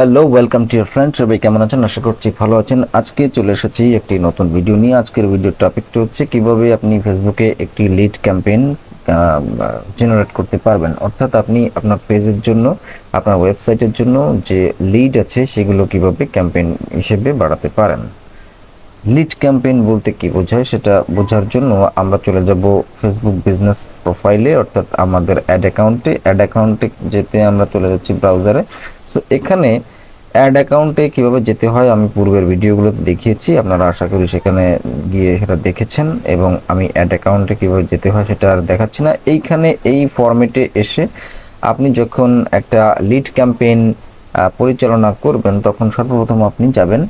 Hello, welcome to your friend. সবাই কেমন আছেন? আশা করছি ভালো আছেন। আজকে চলে এসেছি একটি নতুন ভিডিও নিয়ে। আজকের ভিডিওর টপিকটা হচ্ছে কিভাবে আপনি ফেসবুকে একটি লিড ক্যাম্পেইন জেনারেট করতে পারবেন। অর্থাৎ আপনি আপনার পেজের জন্য, আপনার ওয়েবসাইটের জন্য যে লিড আছে সেগুলো কিভাবে ক্যাম্পেইন হিসেবে বাড়াতে পারেন। লিড ক্যাম্পেইন বলতে কি বোঝায় সেটা বোঝার জন্য আমরা চলে যাব ফেসবুক বিজনেস প্রোফাইলে, অর্থাৎ আমাদের অ্যাড অ্যাকাউন্টে যেতে আমরা চলে যাচ্ছি ব্রাউজারে। সো এখানে অ্যাড অ্যাকাউন্টে কিভাবে যেতে হয় আমি পূর্বের ভিডিওগুলোতে দেখিয়েছি, আপনারা আশা করি সেখানে গিয়ে সেটা দেখেছেন, এবং আমি অ্যাড অ্যাকাউন্টে কিভাবে যেতে হয় সেটা আর দেখাচ্ছি না। এইখানে এই ফরম্যাটে এসে আপনি যখন একটা লিড ক্যাম্পেইন পরিচালনা করবেন তখন সর্বপ্রথম আপনি যাবেন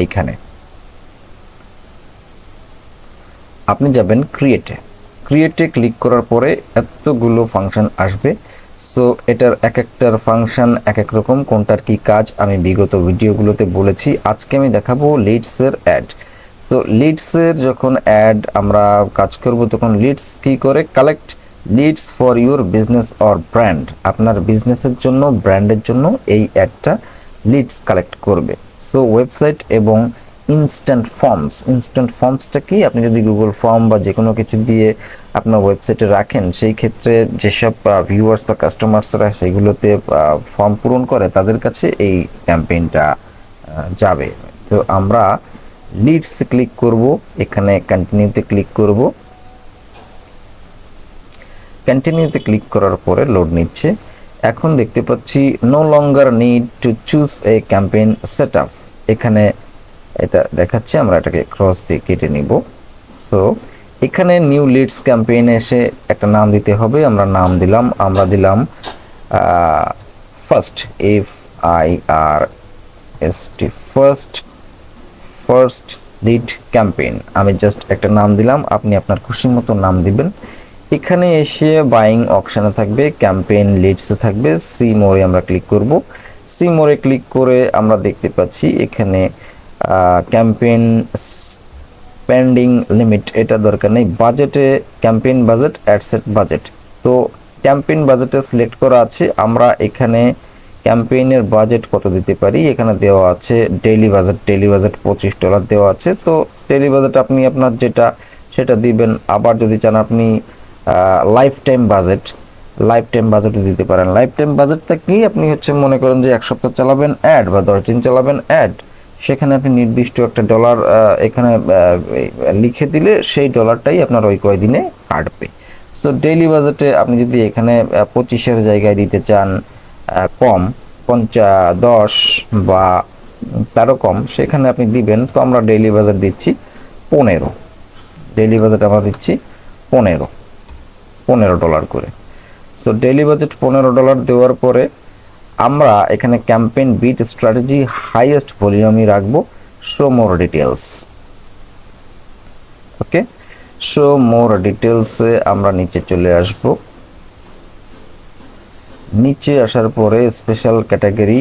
এইখানে, আপনি যাবেন ক্রিয়েটে ক্লিক করার পরে এতগুলো ফাংশন আসবে। সো এটার এক একটার ফাংশন এক এক রকম, কোনটার কি কাজ আমি বিগত ভিডিওগুলোতে বলেছি। আজকে আমি দেখাবো লিডসের অ্যাড। সো লিডসের যখন অ্যাড আমরা কাজ করব তখন লিডস কি করে collect leads for your business or brand. আপনার বিজনেসের জন্য, ব্র্যান্ডের জন্য এই অ্যাডটা লিডস কালেক্ট করবে। সো ওয়েবসাইট এবং ইনস্ট্যান্ট ফর্মসটা কি, আপনি যদি গুগল ফর্ম বা যে কোনো কিছু দিয়ে আপনার ওয়েবসাইটে রাখেন, সেই ক্ষেত্রে যেসব ভিউয়ার্স বা কাস্টমার্সরা সেইগুলোতে ফর্ম পূরণ করে তাদের কাছে এই ক্যাম্পেইনটা যাবে। তো আমরা লিডস ক্লিক করব, এখানে কন্টিনিউতে ক্লিক করব। কন্টিনিউতে ক্লিক করার পরে লোড নিচ্ছে। এখন দেখতে পাচ্ছি no longer need to choose a campaign setup. এখানে এটা দেখাচ্ছে, আমরা এটাকে ক্রস দিয়ে কেটে নিব। সো এখানে নিউ লিডস ক্যাম্পেইনে এসে একটা নাম দিতে হবে। আমরা দিলাম first, FIRST, first lead campaign. আমি জাস্ট একটা নাম দিলাম, আপনি আপনার খুশি মতো নাম দিবেন। এখানে এসে বাইং অপশানে থাকবে, ক্যাম্পেইন লিডসে থাকবে, সি মোরে আমরা ক্লিক করব। সি মোরে ক্লিক করে আমরা দেখতে পাচ্ছি এখানে ক্যাম্পেইন স্পেন্ডিং লিমিট, এটা দরকার নেই। বাজেটে ক্যাম্পেইন বাজেট, অ্যাডসেট বাজেট। তো ক্যাম্পেইন বাজেটে সিলেক্ট করা আছে। আমরা এখানে ক্যাম্পেইনের বাজেট কত দিতে পারি, এখানে দেওয়া আছে ডেইলি বাজেট $25 দেওয়া আছে। তো ডেইলি বাজেট আপনি আপনার যেটা সেটা দিবেন। আবার যদি চান আপনি লাইফ টাইম বাজেটও দিতে পারেন। লাইফ টাইম বাজেটটা কি, আপনি মনে করেন যে 1 সপ্তাহ চালাবেন অ্যাড বা 10 দিন চালাবেন অ্যাড, সেখানে আপনি নির্দিষ্ট একটা ডলার এখানে লিখে দিলে সেই ডলারটাই আপনার ওই কয়দিনে কাটবে। সো ডেইলি বাজেটে আপনি যদি এখানে 25-এর জায়গায় দিতে চান কম, 10 বা তারও কম, সেখানে আপনি দিবেন। তো আমরা ডেইলি বাজেট দিচ্ছি 15, ডেইলি বাজেট আমরা দিচ্ছি $15 করে। সো ডেইলি বাজেট $15 দেওয়ার পরে আমরা এখানে ক্যাম্পেইন বিট স্ট্র্যাটেজি হাইয়েস্ট ভলিউমই রাখবো, শো মোর ডিটেলস। ওকে, শো মোর ডিটেলসে আমরা নিচে চলে আসব। নিচে আসার পরে special category,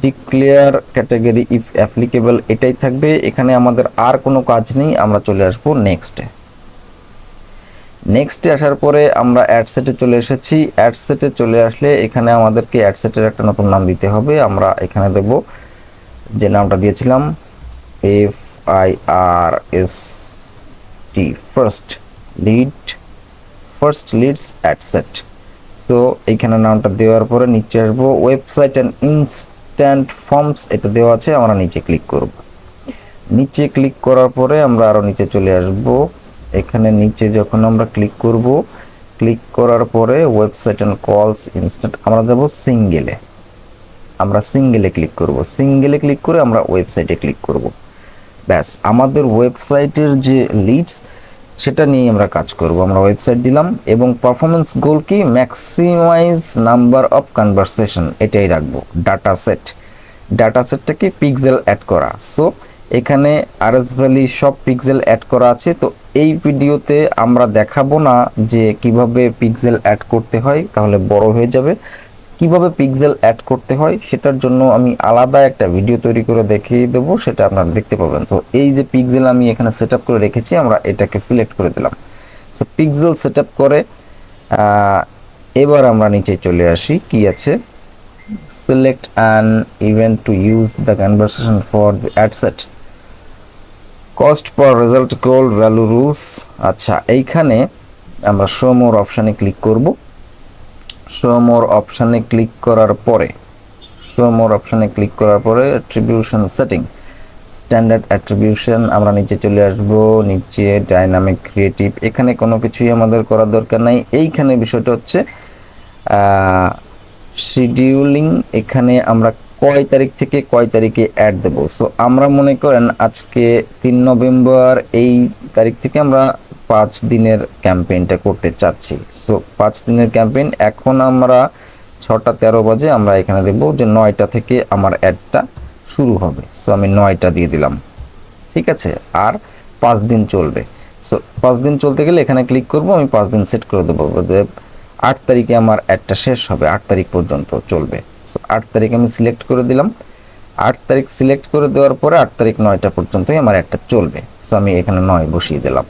declare category if applicable, এটাই থাকবে। এখানে আমাদের আর কোনো কাজ নেই। আমরা চলে আসবো নেক্সটে আসার পরে আমরা অ্যাডসেটে চলে এসেছি। অ্যাডসেটে চলে আসলে এখানে আমাদেরকে অ্যাডসেটের একটা নতুন নাম দিতে হবে। আমরা এখানে দেব যে নামটা দিয়েছিলাম, FIRST, first leads ad set. So এইখানে নামটা দেওয়ার পরে নিচে আসবো, ওয়েবসাইট অ্যান্ড ইনস্ট্যান্ট ফর্মস এটা দেওয়া আছে, আমরা নিচে ক্লিক করব। নিচে ক্লিক করার পরে আমরা আরও নিচে চলে আসব। এখানে নিচে যখন আমরা ক্লিক করব, ক্লিক করার পরে ওয়েবসাইট অ্যান্ড কলস ইনস্ট্যান্ট, আমরা যাব সিঙ্গেলে, ক্লিক করব। সিঙ্গেলে ক্লিক করে আমরা ওয়েবসাইটে ক্লিক করব। ব্যাস, আমাদের ওয়েবসাইটের যে লিডস সেটা নিয়ে আমরা কাজ করব। আমরা ওয়েবসাইট দিলাম এবং পারফরমেন্স গোল কি, ম্যাক্সিমাইজ নাম্বার অফ কনভারসেশন, এটাই রাখবো। ডাটা সেটটা কি, পিক্সেল অ্যাড করা। সো এখানে আরএস ভ্যালি সব পিক্সেল অ্যাড করা আছে। তো এই ভিডিওতে আমরা দেখাবো না যে কিভাবে পিক্সেল অ্যাড করতে হয়, তাহলে বড় হয়ে যাবে। কিভাবে পিক্সেল অ্যাড করতে হয় সেটার জন্য আমি আলাদা একটা ভিডিও তৈরি করে দেখিয়ে দেবো, সেটা আপনারা দেখতে পাবেন। তো এই যে পিক্সেল আমি এখানে সেট আপ করে রেখেছি, আমরা এটাকে সিলেক্ট করে দিলাম। সো পিক্সেল সেট আপ করে এবার আমরা নিচে চলে আসি, কি আছে select an event to use the conversation for the ad set, cost per result gold value rules. আচ্ছা, এইখানে আমরা শো মোর অপশানে ক্লিক করব। শো মোর অপশানে ক্লিক করার পরে অ্যাট্রিবিউশন সেটিং, স্ট্যান্ডার্ড অ্যাট্রিবিউশন, আমরা নিচে চলে আসব। নিচে ডাইনামিক ক্রিয়েটিভ, এখানে কোনো কিছুই আমাদের করার দরকার নাই। এইখানে বিষয়টা হচ্ছে শিডিউলিং, এখানে আমরা কয় তারিখ থেকে কয় তারিখে অ্যাড দেব। সো আমরা মনে করেন আজকে 3 নভেম্বর, এই তারিখ থেকে আমরা 5 দিনের ক্যাম্পেইনটা করতে চাচ্ছি। সো 5 দিনের ক্যাম্পেইন, এখন আমরা 6টা 13 বাজে আমরা এখানে দেব যে 9টা থেকে আমার অ্যাডটা শুরু হবে। সো আমি 9টা দিয়ে দিলাম, ঠিক আছে। আর 5 দিন চলবে। সো 5 দিন চলতে গেলে এখানে ক্লিক করব, আমি 5 দিন সেট করে দেবো। 8 তারিখে আমার অ্যাডটা শেষ হবে, 8 তারিখ পর্যন্ত চলবে। সো 8 তারিখ আমি সিলেক্ট করে দিলাম। 8 তারিখ সিলেক্ট করে দেওয়ার পরে 8 তারিখ 9টা পর্যন্তই আমার অ্যাডটা চলবে। সো আমি এখানে 9 বসিয়ে দিলাম।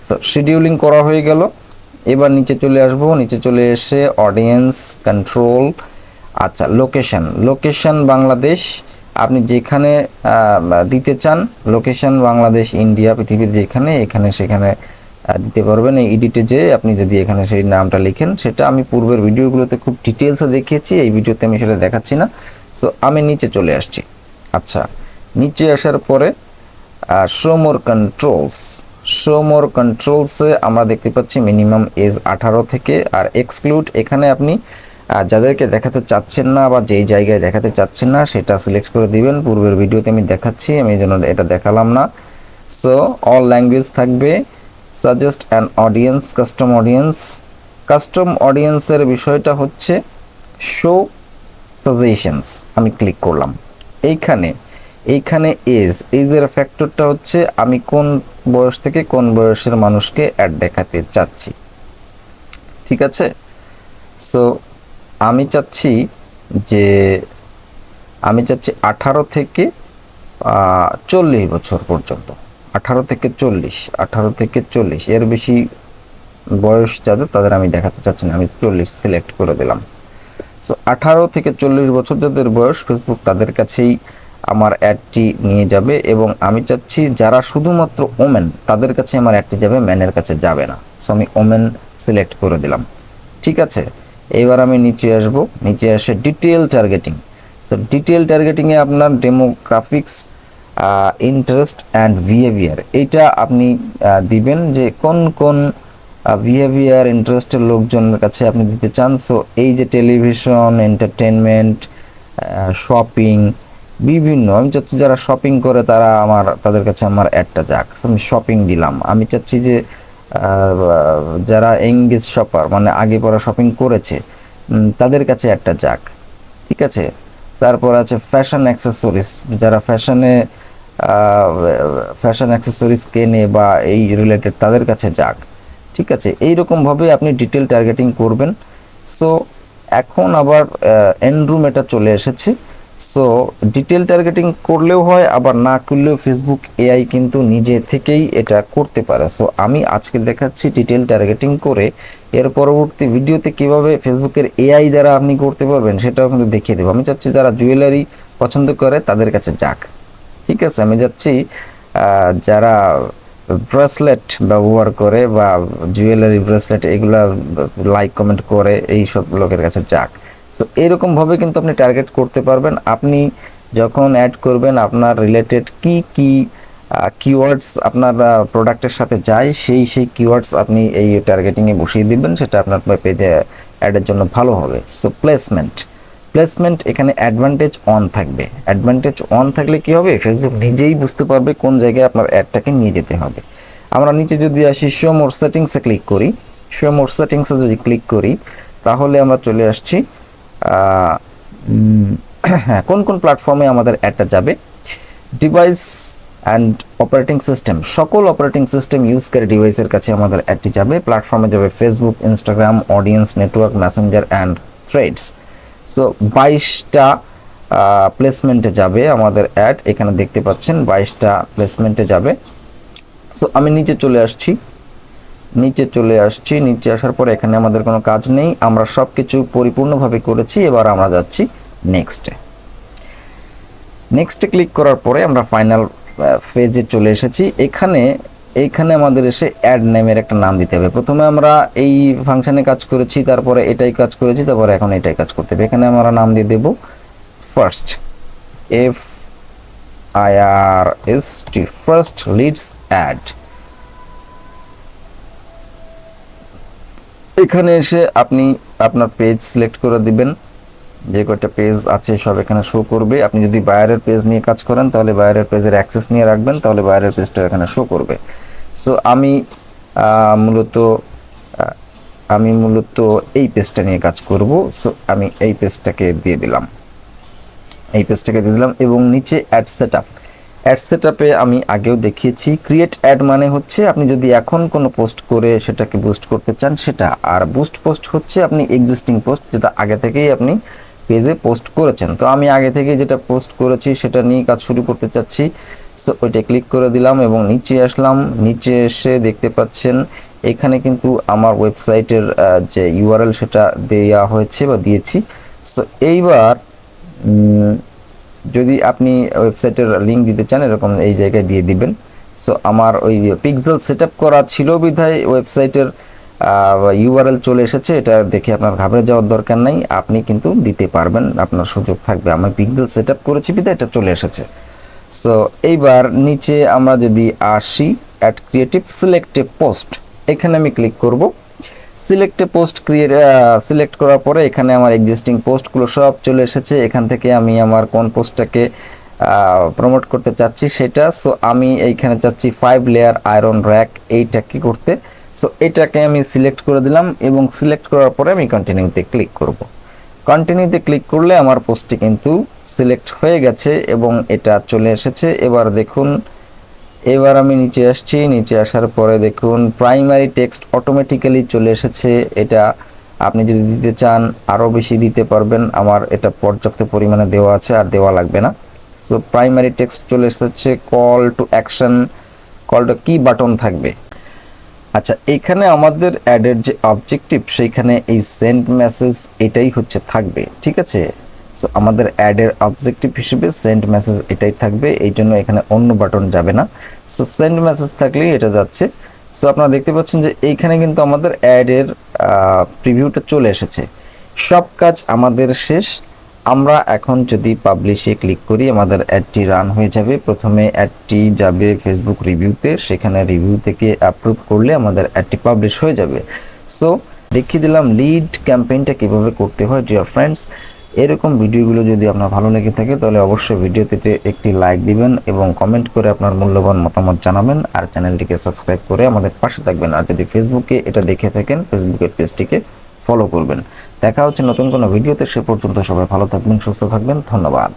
সো শিডিউলিং করা হয়ে গেল। এবার নিচে চলে আসব, নিচে চলে এসে অডিয়েন্স কন্ট্রোল। আচ্ছা, লোকেশন বাংলাদেশ, আপনি যেখানে দিতে চান, লোকেশন বাংলাদেশ, ইন্ডিয়া, পৃথিবীর যেখানে, এখানে সেখানে দিতে পারবেন। এই এডিটে যে আপনি যদি এখানে সেই নামটা লিখেন, সেটা আমি পূর্বের ভিডিওগুলোতে খুব ডিটেলসে দেখিয়েছি, এই ভিডিওতে আমি সেটা দেখাচ্ছি না। সো আমি নিচে চলে আসছি। আচ্ছা, নিচে আসার পরে শো মোর কন্ট্রোলসে আমরা দেখতে পাচ্ছি মিনিমাম এজ 18 থেকে, আর এক্সক্লুড, এখানে আপনি যাদেরকে দেখাতে চাচ্ছেন না বা যেই জায়গায় দেখাতে চাচ্ছেন না সেটা সিলেক্ট করে দিবেন। পূর্বের ভিডিওতে আমি দেখাচ্ছি, আমি এই জন্য এটা দেখালাম না। সো অল ল্যাঙ্গুয়েজ থাকবে। সাজেস্ট অ্যান অডিয়েন্স, কাস্টম অডিয়েন্সের বিষয়টা হচ্ছে শো সাজেশনস, আমি ক্লিক করলাম। এইখানে এজের ফ্যাক্টরটা হচ্ছে আমি কোন বয়স থেকে কোন বয়সের মানুষকে অ্যাড দেখাতে চাচ্ছি, ঠিক আছে। সো আমি চাচ্ছি 18 থেকে 40 বছর পর্যন্ত, 18 থেকে 40, এর বেশি বয়স যাদের তাদের আমি দেখাতে চাচ্ছি না, আমি 40 সিলেক্ট করে দিলাম। সো 18 থেকে 40 বছর যাদের বয়স, ফেসবুক তাদের কাছেই আমার অ্যাডটি নিয়ে যাবে, এবং আমি চাচ্ছি যারা শুধুমাত্র ওমেন তাদের কাছে আমার অ্যাডটি যাবে, ম্যানের কাছে যাবে না। সো আমি ওমেন সিলেক্ট করে দিলাম, ঠিক আছে। এবার আমি নিচে আসব, নিচে এসে ডিটেল টার্গেটিং। সো ডিটেল টার্গেটিংয়ে আপনার ডেমোগ্রাফিক্স, ইন্টারেস্ট অ্যান্ড বিহেভিয়ার, এইটা আপনি দিবেন যে কোন কোন বিহেভিয়ার ইন্টারেস্টের লোকজনের কাছে আপনি দিতে চান। সো এই যে টেলিভিশন, এন্টারটেনমেন্ট, শপিং, বিভিন্ন, আমি চাচ্ছি যারা শপিং করে তাদের কাছে আমার অ্যাডটা যাক। সো আমি শপিং দিলাম। আমি চাচ্ছি যে যারা এঙ্গেজ শপার, মানে আগে পরে শপিং করেছে, তাদের কাছে একটা যাক, ঠিক আছে। তারপর আছে ফ্যাশন অ্যাক্সেসরিজ, যারা ফ্যাশন অ্যাক্সেসরিজ কেনে বা এই রিলেটেড তাদের কাছে যাক, ঠিক আছে। এইরকমভাবে আপনি ডিটেল টার্গেটিং করবেন। সো এখন আবার এন্ড রুম এটা চলে এসেছে। সো ডিটেল টার্গেটিং করলেও হয়, আবার না করলেও ফেসবুক এআই কিন্তু নিজে থেকেই এটা করতে পারে। সো আমি আজকে দেখাচ্ছি ডিটেল টার্গেটিং করে, এর পরবর্তী ভিডিওতে কিভাবে ফেসবুকের এআই দ্বারা আপনি করতে পারবেন সেটাও কিন্তু দেখিয়ে দেবো। আমি চাচ্ছি যারা জুয়েলারি পছন্দ করে তাদের কাছে যাক, ঠিক আছে। আমি যাচ্ছি যারা ব্রেসলেট ব্যবহার করে বা জুয়েলারি ব্রেসলেট এগুলা লাইক কমেন্ট করে এই সব লোকের কাছে যাক। সো এরকমভাবে কিন্তু আপনি টার্গেট করতে পারবেন। আপনি যখন অ্যাড করবেন আপনার রিলেটেড কি কিওয়ার্ডস আপনার প্রোডাক্টের সাথে যায়, সেই কিওয়ার্ডস আপনি এই টার্গেটিংয়ে বসিয়ে দিবেন, সেটা আপনার পেজে অ্যাডের জন্য ভালো হবে। সো প্লেসমেন্ট এখানে অ্যাডভান্টেজ অন থাকবে। অ্যাডভান্টেজ অন থাকলে কি হবে, ফেসবুক নিজেই বুঝতে পারবে কোন জায়গায় আপনার অ্যাডটাকে নিয়ে যেতে হবে। আমরা নিচে যদি আসি, শো মোর সেটিংসে ক্লিক করি, শো মোর সেটিংসে যদি ক্লিক করি তাহলে আমরা চলে আসছি হ্যাঁ, কোন কোন প্ল্যাটফর্মে আমাদের অ্যাডটা যাবে। ডিভাইস অ্যান্ড অপারেটিং সিস্টেম, সকল অপারেটিং সিস্টেম ইউজকারী ডিভাইসের কাছে আমাদের অ্যাডটি যাবে। প্ল্যাটফর্মে যাবে Facebook, Instagram, audience network, Messenger and Threads. So 22টা প্লেসমেন্টে যাবে আমাদের অ্যাড, এখানে দেখতে পাচ্ছেন 22টা প্লেসমেন্টে যাবে। সো আমি নিচে চলে আসছি, নিচে চলে আসছি। নিচে আসার পর এখানে আমাদের কোনো কাজ নেই, আমরা সব কিছু পরিপূর্ণভাবে করেছি। এবার আমরা যাচ্ছি নেক্সটে। নেক্সটে ক্লিক করার পরে আমরা ফাইনাল ফেজে চলে এসেছি। এইখানে আমাদের এসে অ্যাড নেমের একটা নাম দিতে হবে। প্রথমে আমরা এই ফাংশনে কাজ করেছি, তারপরে এটাই কাজ করেছি, তারপরে এখন এটাই কাজ করতে হবে। এখানে আমরা নাম দিয়ে দেব first, FIRST, first leads ad. এখানে এসে আপনি আপনার পেজ সিলেক্ট করে দিবেন, যে কয়টা পেজ আছে সব এখানে শো করবে। আপনি যদি বায়ারের পেজ নিয়ে কাজ করেন তাহলে বায়ারের পেজের অ্যাক্সেস নিয়ে রাখবেন, তাহলে বায়ারের পেজটা এখানে শো করবে। সো আমি মূলত এই পেজটা নিয়ে কাজ করব। সো আমি এই পেজটাকে দিয়ে দিলাম, এবং নিচে অ্যাড সেটআপে আমি আগেও দেখিয়েছি, ক্রিয়েট অ্যাড মানে হচ্ছে আপনি যদি এখন কোনো পোস্ট করে সেটাকে বুস্ট করতে চান সেটা, আর বুস্ট পোস্ট হচ্ছে আপনি এক্সিস্টিং পোস্ট যেটা আগে থেকেই আপনি পেজে পোস্ট করেছেন। তো আমি আগে থেকে যেটা পোস্ট করেছি সেটা নিয়ে কাজ শুরু করতে চাচ্ছি। সো ওইটা ক্লিক করে দিলাম এবং নিচে আসলাম। নিচে এসে দেখতে পাচ্ছেন এখানে কিন্তু আমার ওয়েবসাইটের যে ইউআরএল সেটা দেওয়া হয়েছে বা দিয়েছি। সো এইবার যদি আপনি ওয়েবসাইটের লিঙ্ক দিতে চান এরকম এই জায়গায় দিয়ে দিবেন। সো আমার ওই পিক্সেল সেটআপ করা ছিল বিধায় ওয়েবসাইটের ইউআরএল চলে এসেছে, এটা দেখে আপনার ঘাবড়ে যাওয়ার দরকার নাই, আপনি কিন্তু দিতে পারবেন, আপনার সুযোগ থাকবে। আমি পিক্সেল সেটআপ করেছি বিধায় এটা চলে এসেছে। সো এইবার নিচে আমরা যদি আসি অ্যাড ক্রিয়েটিভ সিলেক্ট পোস্ট, এখানে আমি ক্লিক করব। সিলেক্ট পোস্ট সিলেক্ট করার পরে এখানে আমার এক্সিস্টিং পোস্টগুলো সব চলে এসেছে। এখান থেকে আমি আমার কোন পোস্টটাকে প্রমোট করতে চাচ্ছি সেটা। সো আমি এইখানে চাচ্ছি 5 লেয়ার আয়রন র্যাক, এইটাকে করতে। সো এটাকে আমি সিলেক্ট করে দিলাম এবং সিলেক্ট করার পরে আমি কন্টিনিউতে ক্লিক করব। কন্টিনিউতে ক্লিক করলে আমার পোস্টটি কিন্তু সিলেক্ট হয়ে গেছে এবং এটা চলে এসেছে। এবার আমি নিচে আসছি। নিচে আসার পরে দেখুন প্রাইমারি টেক্সট অটোমেটিক্যালি চলে এসেছে। এটা আপনি যদি দিতে চান আরও বেশি দিতে পারবেন, আমার এটা পর্যাপ্ত পরিমাণে দেওয়া আছে, আর দেওয়া লাগবে না। সো প্রাইমারি টেক্সট চলে এসেছে। Call to action, call to কি বাটন থাকবে। আচ্ছা, এখানে আমাদের অ্যাডের যে অবজেক্টিভ সেইখানে এই সেন্ড মেসেজ এটাই হচ্ছে থাকবে, ঠিক আছে। সো আমাদের অ্যাডের অবজেক্টিভ হিসেবে সেন্ড মেসেজ এটাই থাকবে, এই জন্য এখানে অন্য বাটন যাবে না। সো সেন্ড মেসেজ থাকলেই এটা যাচ্ছে। সো আপনারা দেখতে পাচ্ছেন যে এইখানে কিন্তু আমাদের অ্যাডের প্রিভিউটা চলে এসেছে। সব কাজ আমাদের শেষ। আমরা এখন যদি পাবলিশে ক্লিক করি আমাদের অ্যাডটি রান হয়ে যাবে। প্রথমে অ্যাডটি যাবে ফেসবুক রিভিউতে, সেখানে রিভিউ থেকে অ্যাপ্রুভ করলে আমাদের অ্যাডটি পাবলিশ হয়ে যাবে। সো দেখিয়ে দিলাম লিড ক্যাম্পেইনটা কীভাবে করতে হয় ডিয়ার ফ্রেন্ডস। এরকম ভিডিওগুলো যদি আপনার ভালো লেগে থাকে তাহলে অবশ্যই ভিডিওতে একটি লাইক দিবেন এবং কমেন্ট করে আপনার মূল্যবান মতামত জানাবেন, আর চ্যানেলটিকে সাবস্ক্রাইব করে আমাদের পাশে থাকবেন। আর যদি ফেসবুকে এটা দেখে থাকেন ফেসবুকের পেজটিকে ফলো করবেন। দেখা হচ্ছে নতুন কোনো ভিডিওতে, সে পর্যন্ত সবাই ভালো থাকবেন, সুস্থ থাকবেন, ধন্যবাদ।